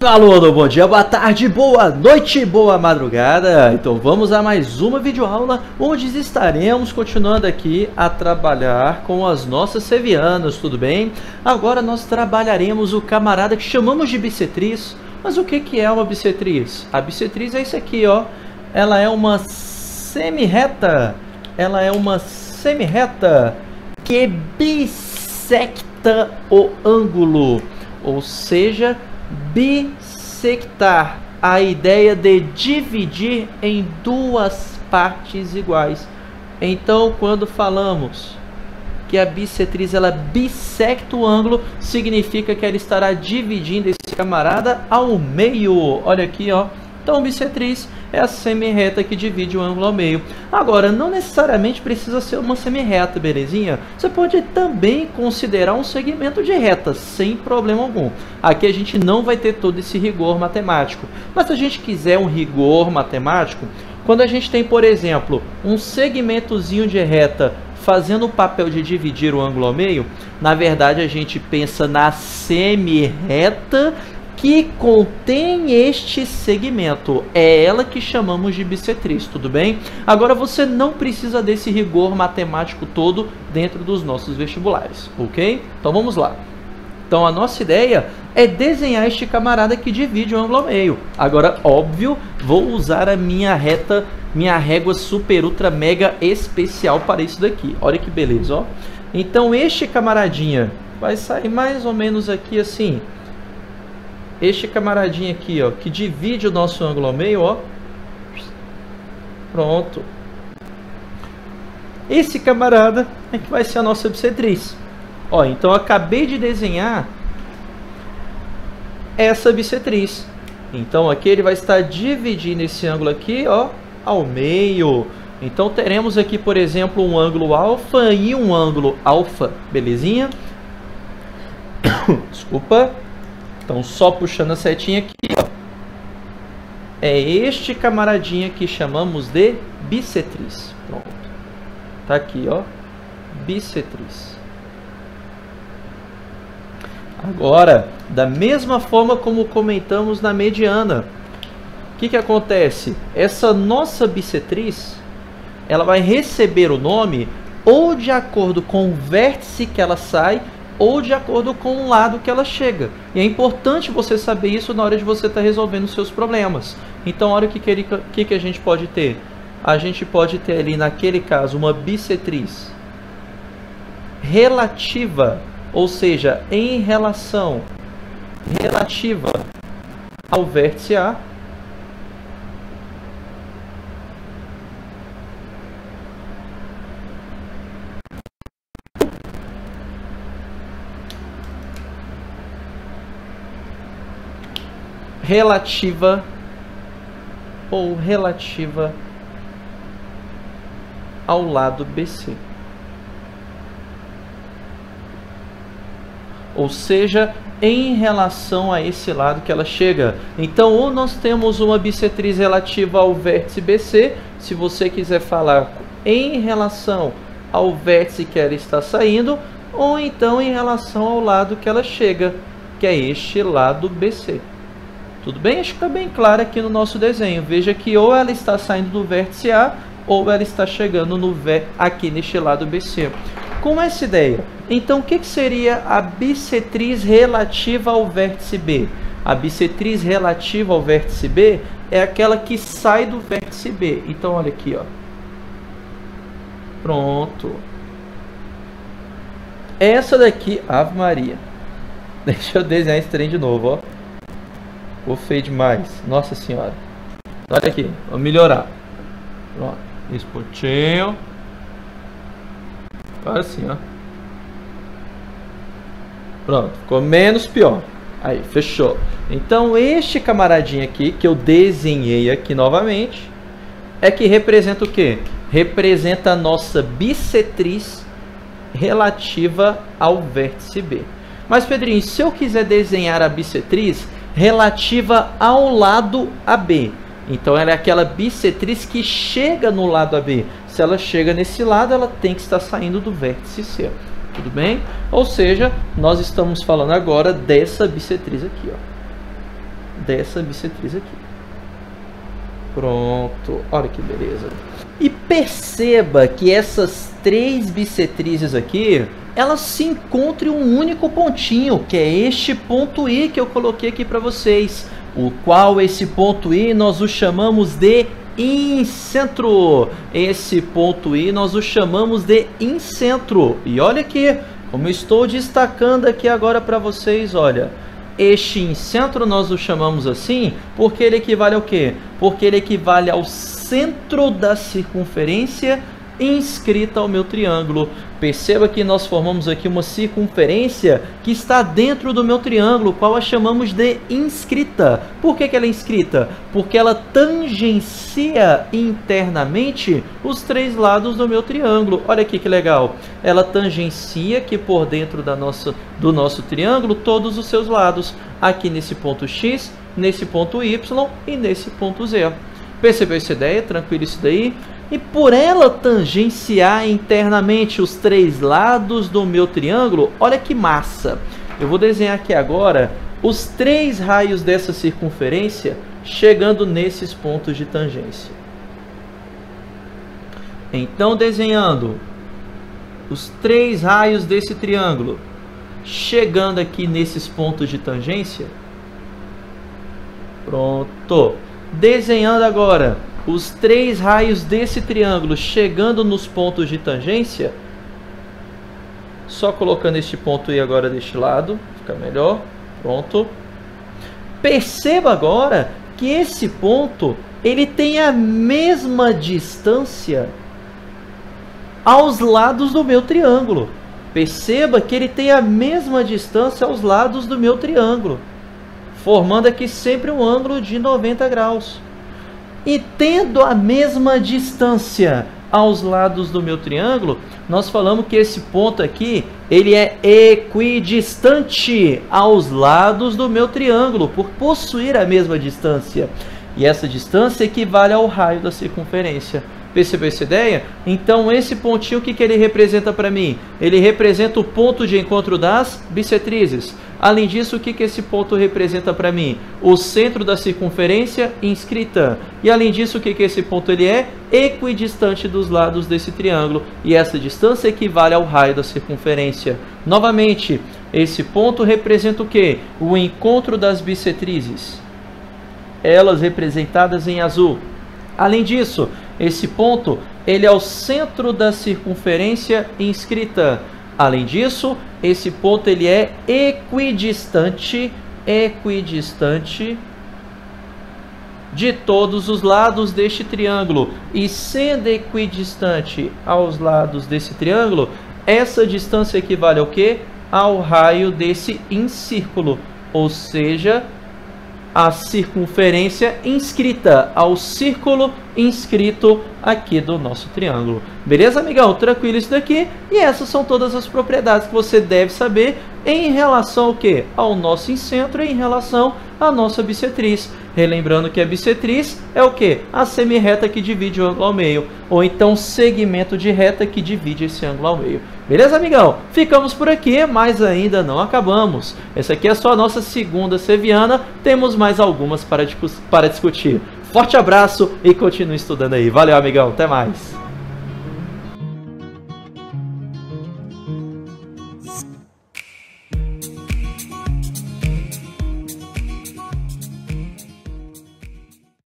Alô, bom dia, boa tarde, boa noite, boa madrugada. Então vamos a mais uma videoaula onde estaremos continuando aqui a trabalhar com as nossas sevianas, tudo bem? Agora nós trabalharemos o camarada que chamamos de bissetriz. Mas o que é uma bissetriz? A bissetriz é isso aqui, ó. Ela é uma semi-reta. Ela é uma semi-reta que bissecta o ângulo, ou seja, bissectar, a ideia de dividir em duas partes iguais. Então, quando falamos que a bissetriz ela bissecta o ângulo, significa que ela estará dividindo esse camarada ao meio. Olha aqui, ó. Então, bissetriz é a semi-reta que divide o ângulo ao meio. Agora, não necessariamente precisa ser uma semi-reta, belezinha? Você pode também considerar um segmento de reta, sem problema algum. Aqui a gente não vai ter todo esse rigor matemático. Mas se a gente quiser um rigor matemático, quando a gente tem, por exemplo, um segmentozinho de reta fazendo o papel de dividir o ângulo ao meio, na verdade a gente pensa na semi-reta que contém este segmento. É ela que chamamos de bissetriz, tudo bem? Agora você não precisa desse rigor matemático todo dentro dos nossos vestibulares, ok? Então vamos lá. Então a nossa ideia é desenhar este camarada que divide o ângulo ao meio. Agora, óbvio, vou usar a minha reta, minha régua super ultra mega especial para isso daqui. Olha que beleza, ó. Então este camaradinha vai sair mais ou menos aqui assim. Este camaradinho aqui, ó, que divide o nosso ângulo ao meio, ó. Pronto. Esse camarada é que vai ser a nossa bissetriz. Ó, então eu acabei de desenhar essa bissetriz. Então aqui ele vai estar dividindo esse ângulo aqui, ó, ao meio. Então teremos aqui, por exemplo, um ângulo alfa e um ângulo alfa, belezinha? Desculpa. Então, só puxando a setinha aqui, ó. É este camaradinha que chamamos de bissetriz. Pronto. Tá aqui, ó. Bissetriz. Agora, da mesma forma como comentamos na mediana, o que acontece? Essa nossa bissetriz, ela vai receber o nome ou de acordo com o vértice que ela sai, ou de acordo com o lado que ela chega. E é importante você saber isso na hora de você estar resolvendo os seus problemas. Então, olha o que a gente pode ter. A gente pode ter ali, naquele caso, uma bissetriz relativa, ou seja, em relação relativa ao vértice A. Relativa ou relativa ao lado BC. Ou seja, em relação a esse lado que ela chega. Então, ou nós temos uma bissetriz relativa ao vértice BC, se você quiser falar em relação ao vértice que ela está saindo, ou então em relação ao lado que ela chega, que é este lado BC. Tudo bem? Acho que está bem claro aqui no nosso desenho. Veja que ou ela está saindo do vértice A, ou ela está chegando aqui neste lado BC. Com essa ideia, então o que seria a bissetriz relativa ao vértice B? A bissetriz relativa ao vértice B é aquela que sai do vértice B. Então olha aqui, ó. Pronto. Essa daqui, Ave Maria. Deixa eu desenhar esse trem de novo, ó. Ficou feio demais. Nossa senhora. Olha aqui. Vamos melhorar. Pronto. Esse pontinho. Agora sim, ó. Pronto. Ficou menos pior. Aí, fechou. Então, este camaradinho aqui, que eu desenhei aqui novamente, é que representa o quê? Representa a nossa bissetriz relativa ao vértice B. Mas, Pedrinho, se eu quiser desenhar a bissetriz relativa ao lado AB, então ela é aquela bissetriz que chega no lado AB. Se ela chega nesse lado, ela tem que estar saindo do vértice C. Tudo bem? Ou seja, nós estamos falando agora dessa bissetriz aqui, ó. dessa bissetriz aqui. Pronto, olha que beleza. E perceba que essas três bissetrizes aqui, elas se encontram em um único pontinho, que é este ponto I que eu coloquei aqui para vocês, o qual esse ponto I nós o chamamos de incentro. Esse ponto I nós o chamamos de incentro. E olha aqui, como eu estou destacando aqui agora para vocês, olha, este incentro nós o chamamos assim porque ele equivale ao quê? Porque ele equivale ao centro da circunferência inscrita ao meu triângulo. Perceba que nós formamos aqui uma circunferência que está dentro do meu triângulo, qual a chamamos de inscrita. Por que ela é inscrita? Porque ela tangencia internamente os três lados do meu triângulo. Olha aqui que legal. Ela tangencia aqui por dentro do nosso triângulo todos os seus lados. Aqui nesse ponto X, nesse ponto Y e nesse ponto Z. Percebeu essa ideia? Tranquilo isso daí? E por ela tangenciar internamente os três lados do meu triângulo, olha que massa! Eu vou desenhar aqui agora os três raios dessa circunferência chegando nesses pontos de tangência. Então, desenhando os três raios desse triângulo chegando aqui nesses pontos de tangência. Pronto! Desenhando agora os três raios desse triângulo chegando nos pontos de tangência, só colocando este ponto I agora deste lado, fica melhor, pronto. Perceba agora que esse ponto, ele tem a mesma distância aos lados do meu triângulo. Perceba que ele tem a mesma distância aos lados do meu triângulo, formando aqui sempre um ângulo de 90 graus. E tendo a mesma distância aos lados do meu triângulo, nós falamos que esse ponto aqui, ele é equidistante aos lados do meu triângulo, por possuir a mesma distância. E essa distância equivale ao raio da circunferência. Percebeu essa ideia? Então, esse pontinho, o que ele representa para mim? Ele representa o ponto de encontro das bissetrizes. Além disso, o que esse ponto representa para mim? O centro da circunferência inscrita. E além disso, o que esse ponto ele é? Equidistante dos lados desse triângulo. E essa distância equivale ao raio da circunferência. Novamente, esse ponto representa o quê? O encontro das bissetrizes. Elas representadas em azul. Além disso, esse ponto ele é o centro da circunferência inscrita. Além disso, esse ponto ele é equidistante de todos os lados deste triângulo. E sendo equidistante aos lados desse triângulo, essa distância equivale ao quê? Ao raio desse incírculo, ou seja, a circunferência inscrita ao círculo inscrito aqui do nosso triângulo. Beleza, amigão? Tranquilo isso daqui? E essas são todas as propriedades que você deve saber em relação ao quê? Ao nosso incentro e em relação à nossa bissetriz. Relembrando que a bissetriz é o quê? A semirreta que divide o ângulo ao meio, ou então segmento de reta que divide esse ângulo ao meio. Beleza, amigão? Ficamos por aqui, mas ainda não acabamos. Essa aqui é só a nossa segunda seviana, temos mais algumas para discutir. Forte abraço e continue estudando aí. Valeu, amigão. Até mais.